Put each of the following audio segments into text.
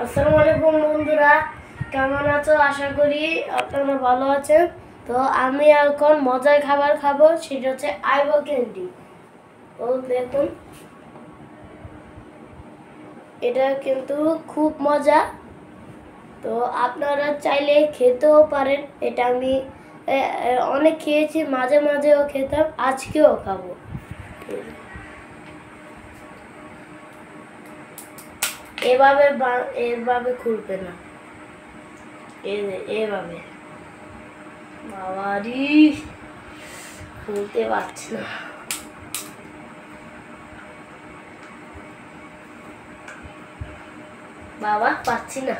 আসসালামু আলাইকুম বন্ধুরা, কেমন আছো? আশা করি আপনারা ভালো আছেন। তো আমি এখন মজার খাবার খাবো, সেটা হচ্ছে আইবো ক্যান্ডি। তো দেখুন, এটা কিন্তু খুব মজা। তো আপনারা চাইলে খেতেও পারেন। এটা আমি অনেক খেয়েছি, মাঝে মাঝেও খেতাম, আজকেও খাবো। এভাবে খুলবে না, এভাবে। বাবারি, খুলতে পারছি না। বাবা, পাচ্ছি না।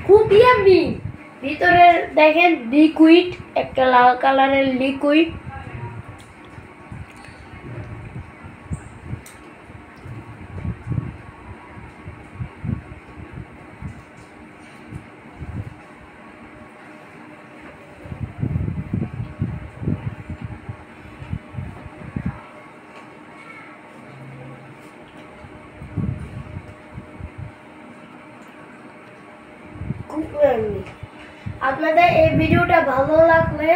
খুব ইয়াম্মি। ভিতরে দেখেন লিকুইড, একটা লাল কালারের লিকুইড। আপনাদের এই ভিডিওটা ভালো লাগলে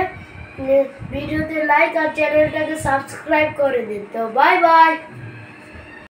ভিডিওতে লাইক আর চ্যানেলটাকে সাবস্ক্রাইব করে দিন। তো বাই বাই।